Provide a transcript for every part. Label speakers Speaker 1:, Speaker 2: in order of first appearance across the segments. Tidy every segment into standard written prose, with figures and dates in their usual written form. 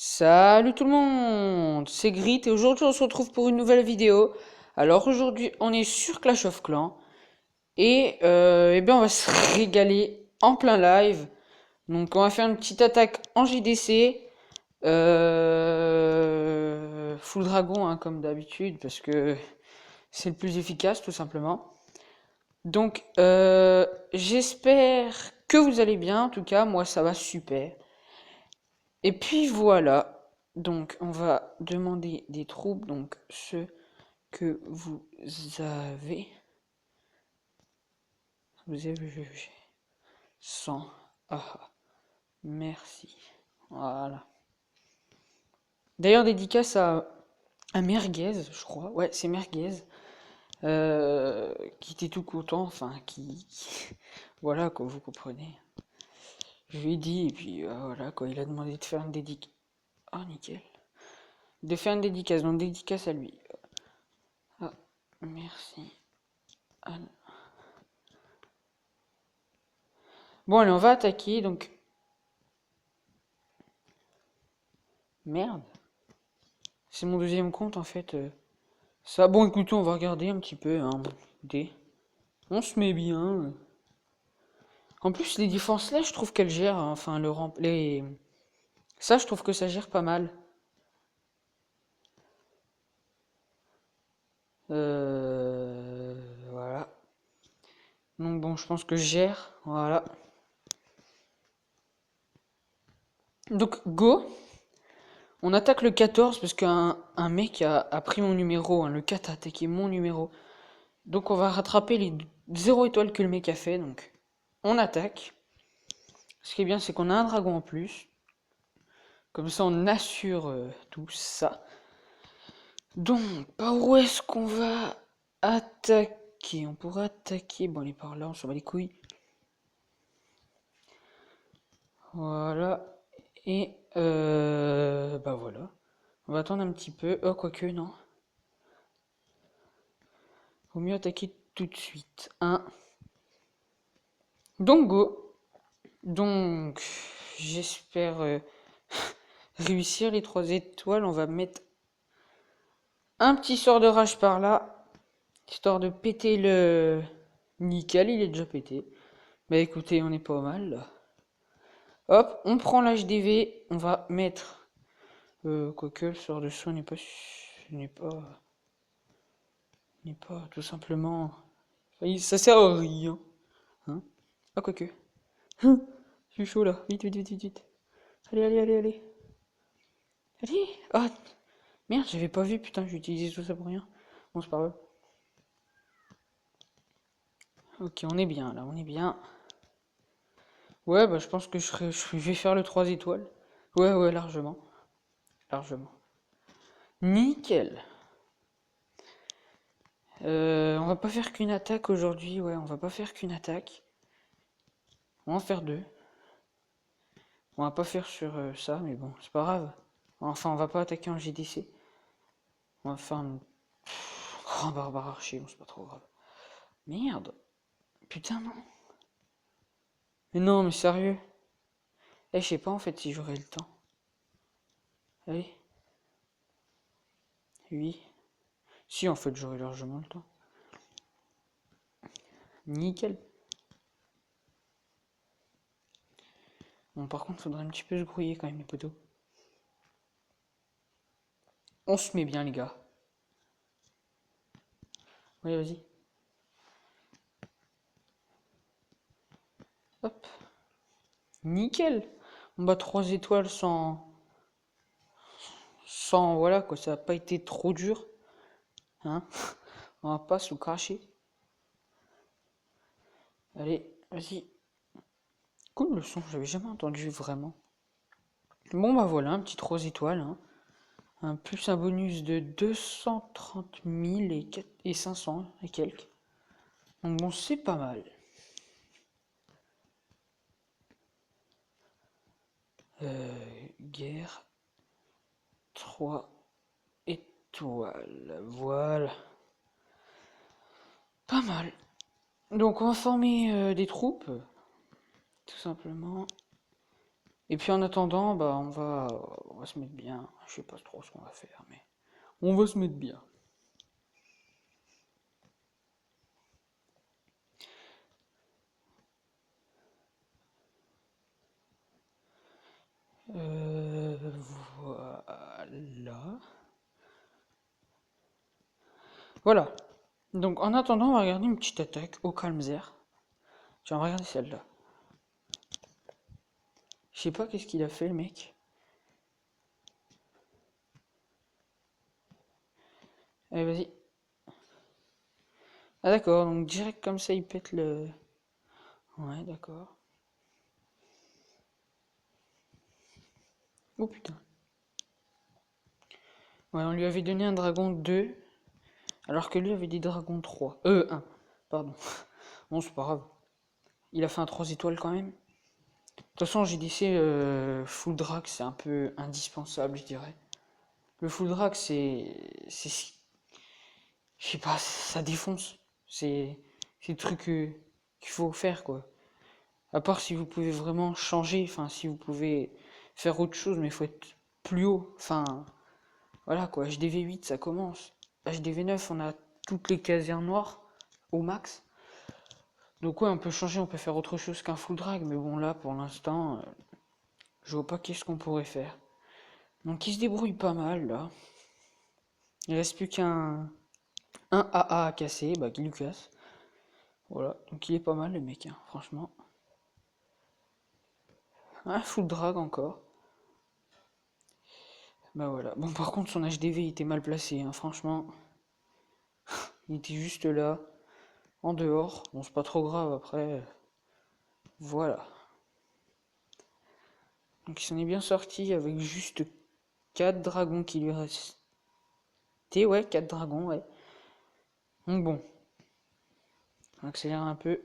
Speaker 1: Salut tout le monde, c'est Grit et aujourd'hui on se retrouve pour une nouvelle vidéo. Alors aujourd'hui on est sur Clash of Clans et eh bien on va se régaler en plein live. Donc on va faire une petite attaque en JDC, full dragon hein, comme d'habitude parce que c'est le plus efficace tout simplement. Donc j'espère que vous allez bien, en tout cas moi ça va super. Et puis voilà, donc on va demander des troupes, donc ceux que avez, vous avez 100, ah, merci, voilà. D'ailleurs dédicace à Merguez, je crois, ouais c'est Merguez, qui était tout content, enfin voilà quoi, vous comprenez. Je lui ai dit, et puis voilà quoi, il a demandé de faire une dédicace, oh nickel, de faire une dédicace, donc dédicace à lui. Ah, merci. Ah, bon, allez, on va attaquer, donc... Merde. C'est mon deuxième compte, en fait. Ça, bon, écoutez, on va regarder un petit peu, hein. Bon, écoutez, on se met bien. En plus, les défenses là, je trouve qu'elles gèrent, hein, enfin, les... Ça, je trouve que ça gère pas mal. Voilà. Donc bon, je pense que je gère, voilà. Donc, go. On attaque le 14 parce qu'un mec a pris mon numéro, hein. Le 4 a attaqué mon numéro. Donc on va rattraper les 0 étoiles que le mec a fait, donc on attaque. Ce qui est bien, c'est qu'on a un dragon en plus. Comme ça, on assure tout ça. Donc, par où est-ce qu'on va attaquer? On pourrait attaquer... Bon, on est par là, on s'en bat les couilles. Voilà. Et, bah voilà. On va attendre un petit peu. Oh, quoique, non. Vaut mieux attaquer tout de suite. Donc, go. Donc, j'espère réussir les 3 étoiles. On va mettre un petit sort de rage par là, histoire de péter le... Nickel, il est déjà pété. Bah écoutez, on est pas mal là. Hop, on prend l'HDV, on va mettre... quoique le sort de soin n'est pas tout simplement... Ça sert à rien. Hein, ah quoique. Je suis chaud là, vite, vite, vite, vite, vite. Allez, allez, allez, allez. Allez. Ah, merde, j'avais pas vu, putain, j'ai utilisé tout ça pour rien. Bon, c'est pas grave. Ok, on est bien là, on est bien. Ouais, bah je pense que je vais faire le 3 étoiles. Ouais, ouais, largement. Largement. Nickel. On va pas faire qu'une attaque aujourd'hui, ouais, on va pas faire qu'une attaque. On va en faire deux. On va pas faire sur ça, mais bon, c'est pas grave. Enfin, on va pas attaquer en JDC. On va faire un grand barbare archer, bon, c'est pas trop grave. Merde. Putain, non. Mais non, mais sérieux. Eh, je sais pas en fait si j'aurai le temps. Allez. Oui. Si, en fait, j'aurai largement le temps. Nickel. Bon, par contre, faudrait un petit peu se grouiller quand même, les poteaux. On se met bien, les gars. Oui, vas-y. Hop. Nickel. On bat 3 étoiles sans... Voilà, quoi, ça n'a pas été trop dur. Hein. On va pas se cracher. Allez, vas-y. Cool le son, j'avais jamais entendu vraiment. Bon, bah voilà, un petit 3 étoiles. Hein. Un plus un bonus de 230 000 et 500 et quelques. Donc bon, c'est pas mal. Guerre 3 étoiles. Voilà. Pas mal. Donc on va former des troupes. Tout simplement. Et puis en attendant, bah on va se mettre bien. Je sais pas trop ce qu'on va faire, mais on va se mettre bien. Voilà. Voilà. Donc en attendant, on va regarder une petite attaque au Kalmzer. Tiens, on va regarder celle-là. Je sais pas qu'est-ce qu'il a fait le mec. Allez, vas-y. Ah d'accord, donc direct comme ça, il pète le... Ouais, d'accord. Oh putain. Ouais, on lui avait donné un dragon 2, alors que lui avait des dragons 3. 1. Pardon. Bon, c'est pas grave. Il a fait un 3 étoiles quand même. De toute façon, GDC full drag, c'est un peu indispensable, je dirais. Le full drag, je sais pas, ça défonce. C'est le truc qu'il faut faire, quoi. À part si vous pouvez vraiment changer, enfin, si vous pouvez faire autre chose, mais il faut être plus haut. Enfin, voilà, quoi. HDV 8, ça commence. HDV 9, on a toutes les casières noires au max. Donc ouais, on peut changer, on peut faire autre chose qu'un full drag, mais bon, là, pour l'instant, je vois pas qu'est-ce qu'on pourrait faire. Donc il se débrouille pas mal, là. Il reste plus qu'un AA à casser, bah qui lui casse. Voilà, donc il est pas mal le mec, hein, franchement. Un full drag encore. Bah voilà. Bon, par contre, son HDV était mal placé, hein, franchement. Il était juste là, en dehors. Bon, c'est pas trop grave après. Voilà. Donc il s'en est bien sorti avec juste 4 dragons qui lui restaient. Ouais, 4 dragons, ouais. Donc bon. On accélère un peu.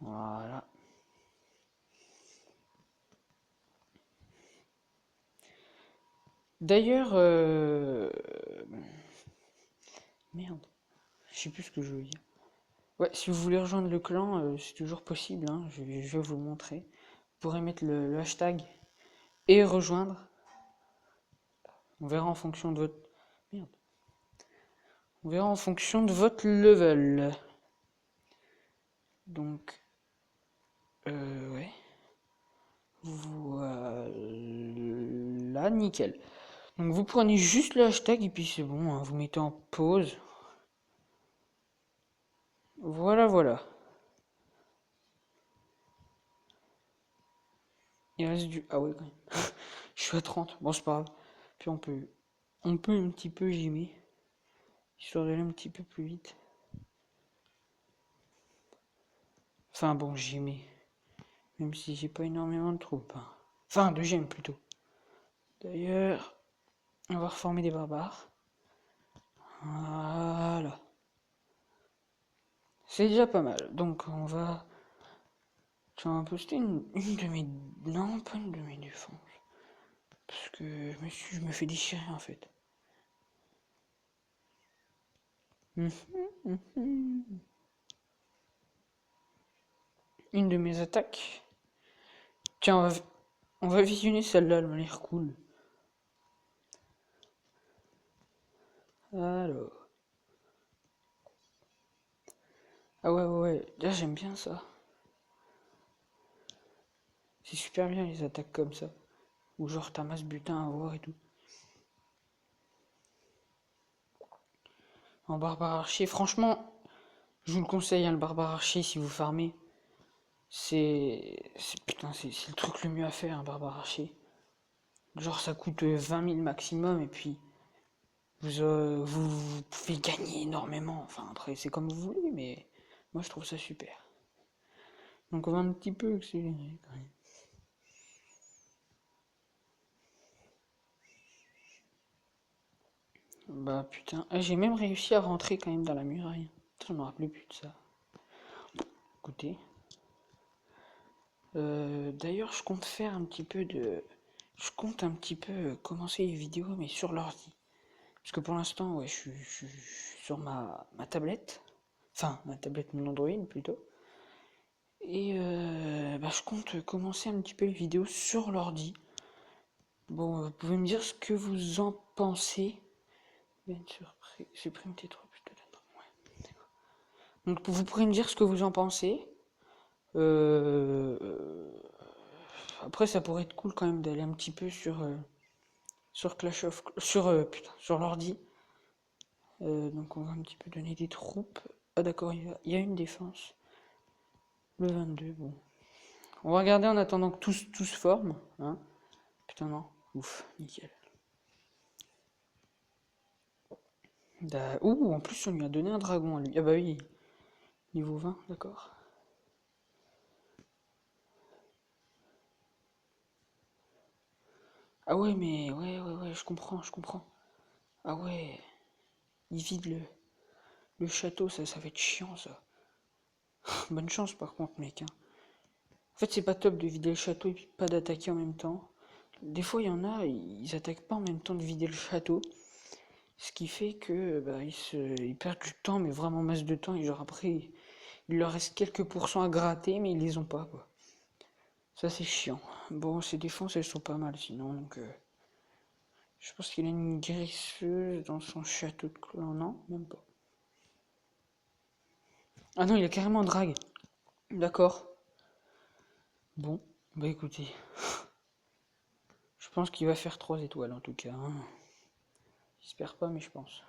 Speaker 1: Voilà. D'ailleurs, merde. Je sais plus ce que je veux dire. Ouais, si vous voulez rejoindre le clan, c'est toujours possible, hein, je vais vous le montrer. Vous pourrez mettre le hashtag et rejoindre. On verra en fonction de votre... Merde. On verra en fonction de votre level. Donc, ouais. Voilà, nickel. Donc vous prenez juste le hashtag et puis c'est bon, hein, vous mettez en pause. Voilà, voilà. Il reste du... Ah ouais, quand même. Je suis à 30. Bon, c'est pas grave. Puis on peut un petit peu gimer. Histoire d'aller un petit peu plus vite. Enfin bon, gimer. Même si j'ai pas énormément de troupes, hein. Enfin, de gemmes plutôt. D'ailleurs, on va reformer des barbares. Voilà. C'est déjà pas mal. Donc on va... Tu vas poster une de mes... Non, pas une de mes défenses. Parce que je me fais déchirer en fait. Une de mes attaques. Tiens, on va visionner celle-là, elle m'a l'air cool. Alors. Ah ouais, ouais, ouais. Là, j'aime bien ça. C'est super bien les attaques comme ça. Ou genre t'as masse butin à voir et tout. En barbare archer, franchement, je vous le conseille, hein, le barbare archer si vous farmez. Putain, c'est le truc le mieux à faire, un barbare archer. Genre ça coûte 20 000 maximum et puis vous pouvez gagner énormément. Enfin après c'est comme vous voulez, mais moi je trouve ça super. Donc on va un petit peu accélérer quand même. Bah putain, j'ai même réussi à rentrer quand même dans la muraille. Je me rappelais plus de ça. Écoutez. D'ailleurs je compte faire un petit peu de... Je compte un petit peu commencer les vidéos mais sur l'ordi. Parce que pour l'instant, ouais, je suis sur ma tablette. Enfin, ma tablette, mon Android plutôt. Et je compte commencer un petit peu les vidéos sur l'ordi. Bon, vous pouvez me dire ce que vous en pensez. Bien sûr, supprime tes trois plus de lettres. Ouais, d'accord. Donc vous pourrez me dire ce que vous en pensez. Après, ça pourrait être cool quand même d'aller un petit peu sur Clash of sur l'ordi. Donc on va un petit peu donner des troupes. Ah d'accord, il y a une défense. Le 22, bon. On va regarder en attendant que tout se forme. Hein. Putain non, ouf, nickel. Ouh, en plus on lui a donné un dragon à lui. Ah bah oui, niveau 20, d'accord. Ah ouais, mais ouais, je comprends. Ah ouais, il vide le château, ça va être chiant ça. Bonne chance par contre, mec. Hein. En fait, c'est pas top de vider le château et puis pas d'attaquer en même temps. Des fois, il y en a, ils attaquent pas en même temps de vider le château. Ce qui fait que ils perdent du temps, mais vraiment masse de temps. Et genre après, il leur reste quelques pourcents à gratter, mais ils les ont pas, quoi. Ça, c'est chiant. Bon, ses défenses, elles sont pas mal sinon. Donc, je pense qu'il a une guérisseuse dans son château de clan. Non, même pas. Ah non, il a carrément un drag. D'accord. Bon, bah écoutez. Je pense qu'il va faire 3 étoiles en tout cas. Hein. J'espère pas, mais je pense.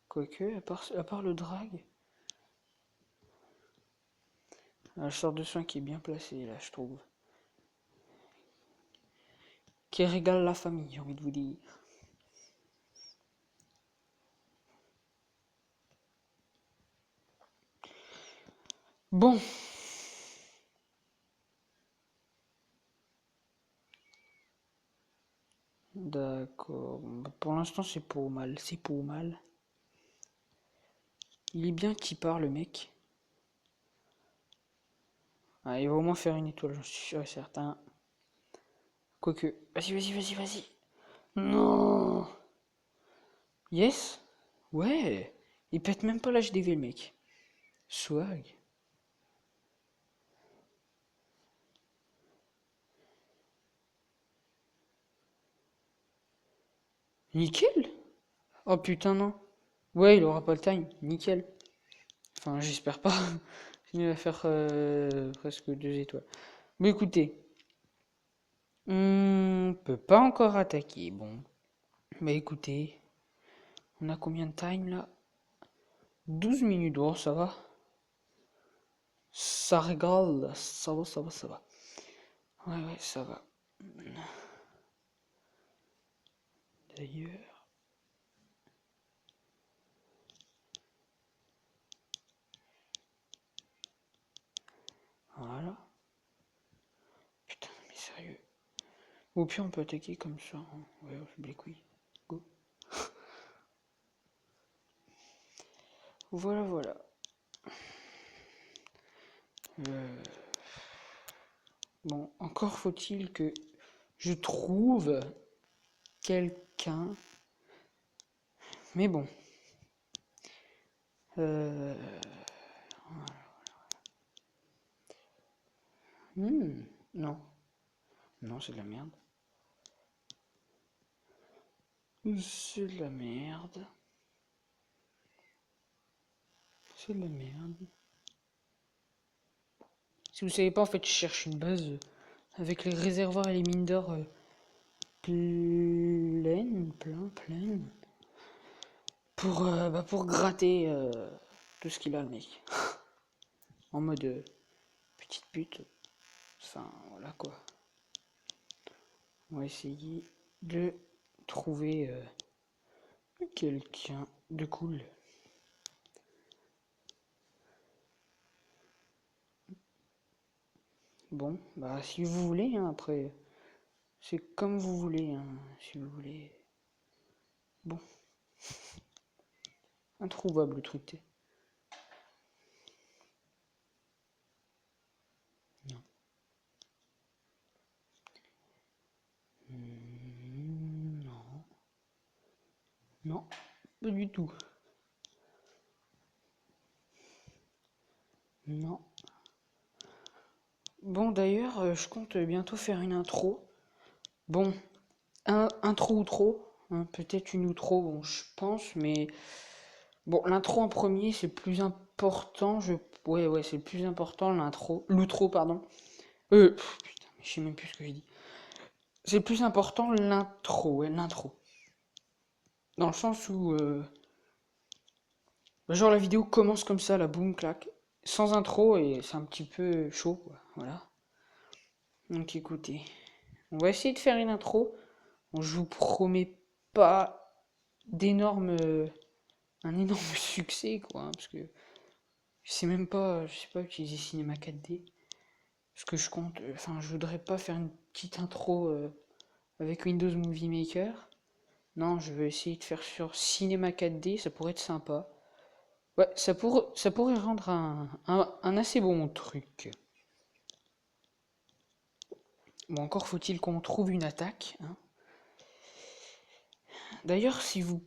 Speaker 1: Quoique, à part le drag. Le sort de soin qui est bien placé là, je trouve. Qui régale la famille, j'ai envie de vous dire. Bon. D'accord. Pour l'instant, c'est pas au mal. C'est pas au mal. Il est bien qui part, le mec. Ah, il va au moins faire une étoile, j'en suis sûr et certain. Quoique. Vas-y. Non. Yes. Ouais. Il pète même pas l'HDV, le mec. Swag. Nickel. Oh putain, non. Ouais, il aura pas le time. Nickel. Enfin, j'espère pas. Sinon, il va faire presque 2 étoiles. Mais écoutez. On peut pas encore attaquer. Bon. Bah écoutez. On a combien de time là? 12 minutes. Oh, ça va. Ça régale. Ça va. Ouais, ça va. D'ailleurs. Voilà. Putain, mais sérieux. Ou puis on peut attaquer comme ça. Hein. Ouais, je les couilles. Go. Voilà. Euh, Bon, encore faut-il que je trouve quelqu'un. Mais bon. Euh... Non. Non, c'est de la merde. C'est de la merde. C'est de la merde. Si vous savez pas, en fait, je cherche une base avec les réservoirs et les mines d'or pleines. Pour gratter tout ce qu'il a, le mec. En mode petite pute. Enfin, voilà quoi. On va essayer de trouver quelqu'un de cool. Bon, bah si vous voulez, hein, après, c'est comme vous voulez, hein, si vous voulez. Bon, introuvable le truc. Non. Non. Non, pas du tout. Non. Bon, d'ailleurs, je compte bientôt faire une intro. Bon, intro ou trop, hein, peut-être une ou trop, bon, je pense, mais bon, l'intro en premier, c'est le plus important. Ouais, c'est le plus important, l'outro, pardon. Putain, mais je sais même plus ce que j'ai dit. C'est le plus important, l'intro, ouais, l'intro. Dans le sens où, genre la vidéo commence comme ça, la boum clac, sans intro et c'est un petit peu chaud, quoi. Voilà. Donc écoutez, on va essayer de faire une intro. Bon, je vous promets pas d'énormes, un énorme succès, quoi, hein, parce que je sais pas utiliser Cinema 4D. Parce que je compte, enfin, je voudrais pas faire une petite intro avec Windows Movie Maker. Non, je vais essayer de faire sur Cinema 4D, ça pourrait être sympa. Ouais, ça pourrait rendre un assez bon truc. Bon, encore faut-il qu'on trouve une attaque, hein. D'ailleurs, si vous...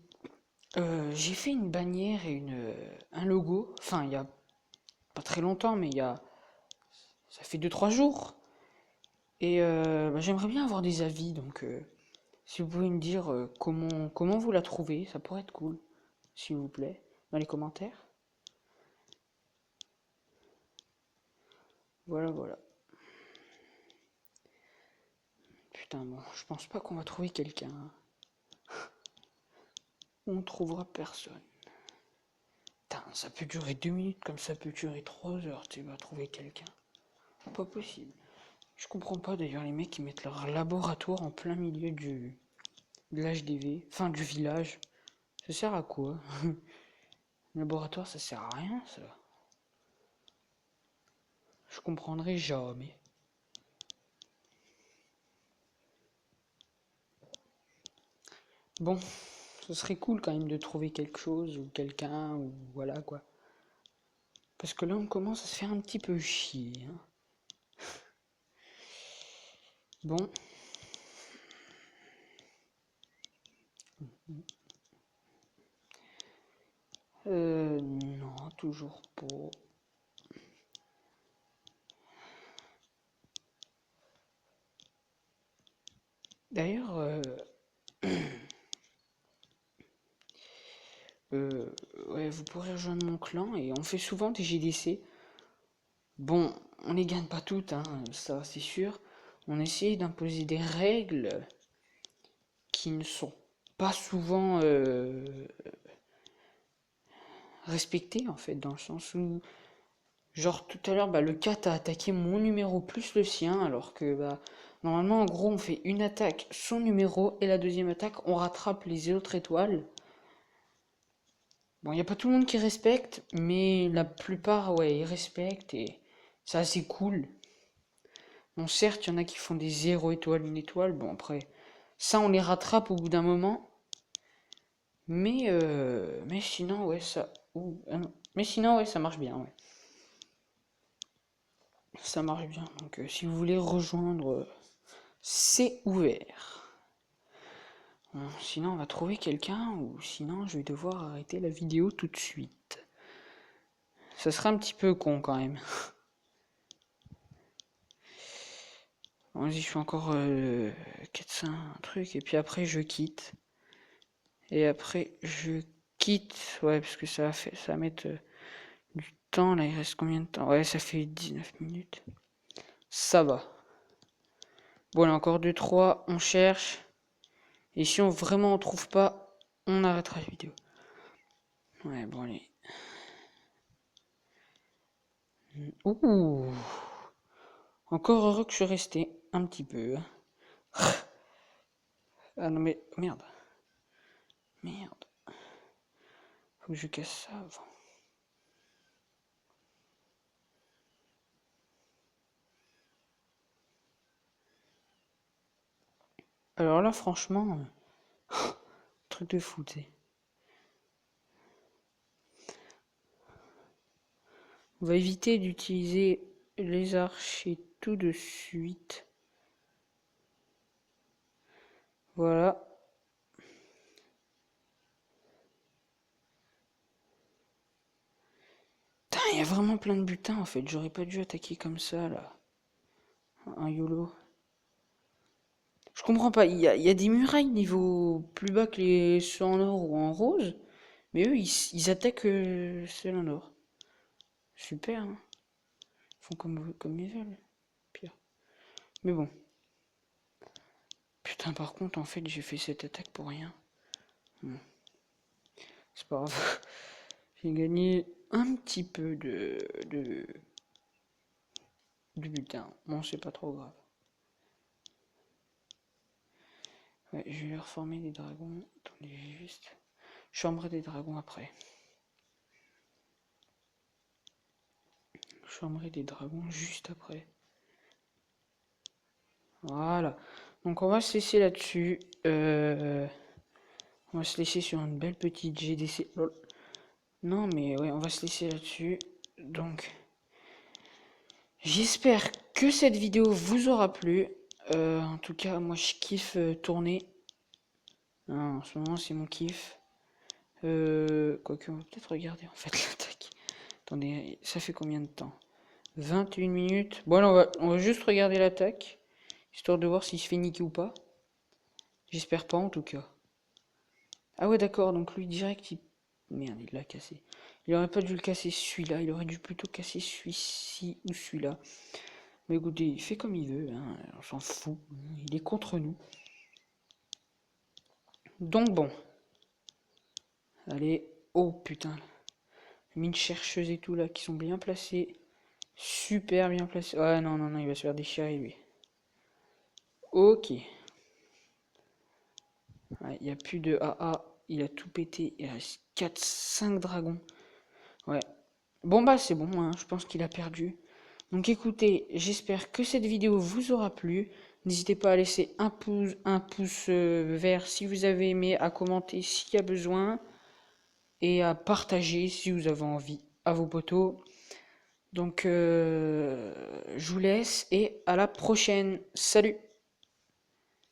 Speaker 1: j'ai fait une bannière et un logo, enfin, il y a pas très longtemps, mais ça fait 2 3 jours. Et j'aimerais bien avoir des avis, donc si vous pouvez me dire comment vous la trouvez, ça pourrait être cool, s'il vous plaît, dans les commentaires. Voilà, voilà. Putain, bon, je pense pas qu'on va trouver quelqu'un. On trouvera personne. Putain, ça peut durer 2 minutes comme ça peut durer 3 heures, tu vas trouver quelqu'un. Pas possible. Je comprends pas d'ailleurs les mecs qui mettent leur laboratoire en plein milieu de l'HDV, enfin du village. Ça sert à quoi? Le laboratoire ça sert à rien ça. Je comprendrai jamais. Bon, ce serait cool quand même de trouver quelque chose ou quelqu'un ou voilà quoi. Parce que là on commence à se faire un petit peu chier, hein. Bon. Non, toujours pas. D'ailleurs, ouais, vous pourrez rejoindre mon clan et on fait souvent des GDC. Bon, on les gagne pas toutes, hein, ça c'est sûr. On essaye d'imposer des règles qui ne sont pas souvent respectées en fait, dans le sens où, genre tout à l'heure, le 4 a attaqué mon numéro plus le sien, alors que normalement en gros on fait une attaque, son numéro, et la deuxième attaque on rattrape les autres étoiles. Bon, il n'y a pas tout le monde qui respecte, mais la plupart, ouais, ils respectent et c'est assez cool. Bon, certes, il y en a qui font des 0 étoiles, 1 étoile. Bon, après, ça, on les rattrape au bout d'un moment. Mais sinon, ouais, ça. Mais sinon, ouais, ça marche bien, ouais. Ça marche bien. Donc, si vous voulez rejoindre, c'est ouvert. Bon, sinon, on va trouver quelqu'un, ou sinon, je vais devoir arrêter la vidéo tout de suite. Ça sera un petit peu con quand même. Vas-y, je fais encore 4-5 trucs et puis après je quitte. Et après je quitte, ouais, parce que ça va mettre du temps. Là, il reste combien de temps? Ouais, ça fait 19 minutes. Ça va. Bon, là, encore 2-3, on cherche. Et si on vraiment on trouve pas, on arrêtera la vidéo. Ouais, bon, allez. Ouh. Encore heureux que je suis resté un petit peu. Ah non, mais merde. Merde. Faut que je casse ça avant. Alors là, franchement, truc de fou, tu sais. On va éviter d'utiliser les archers tout de suite. Voilà. il y a vraiment plein de butins en fait. J'aurais pas dû attaquer comme ça là. Un YOLO. Je comprends pas. Il y a des murailles niveau plus bas que les ceux en or ou en rose. Mais eux, ils attaquent celles en or. Super, hein. Ils font comme ils veulent. Pire. Mais bon. Putain, par contre, en fait, j'ai fait cette attaque pour rien. C'est pas grave. J'ai gagné un petit peu de butin. Bon, c'est pas trop grave. Ouais, je vais reformer des dragons. Attendez, juste. Chambre des dragons après. Chambre des dragons juste après. Voilà. Donc on va se laisser là-dessus. On va se laisser sur une belle petite GDC. Lol. Non mais ouais, on va se laisser là-dessus. Donc, j'espère que cette vidéo vous aura plu. En tout cas, moi je kiffe tourner. En ce moment, c'est mon kiff. Quoique, on va peut-être regarder en fait l'attaque. Attendez, ça fait combien de temps? 21 minutes. Bon, là, on va juste regarder l'attaque. Histoire de voir s'il se fait niquer ou pas. J'espère pas en tout cas. Ah ouais, d'accord, donc lui direct, il... Merde, il l'a cassé. Il aurait pas dû le casser celui-là, il aurait dû plutôt casser celui-ci ou celui-là. Mais écoutez, il fait comme il veut, hein, on s'en fout. Il est contre nous. Donc bon. Allez. Oh putain. Mine chercheuse et tout là qui sont bien placées. Super bien placées. Ouais, non, non, non, il va se faire déchirer lui. Ok. Il n'y a plus de AA. Il a tout pété. Il reste 4-5 dragons. Ouais. Bon bah c'est bon, hein, je pense qu'il a perdu. Donc écoutez, j'espère que cette vidéo vous aura plu. N'hésitez pas à laisser un pouce vert si vous avez aimé, à commenter s'il y a besoin et à partager si vous avez envie à vos potos. Donc je vous laisse et à la prochaine. Salut!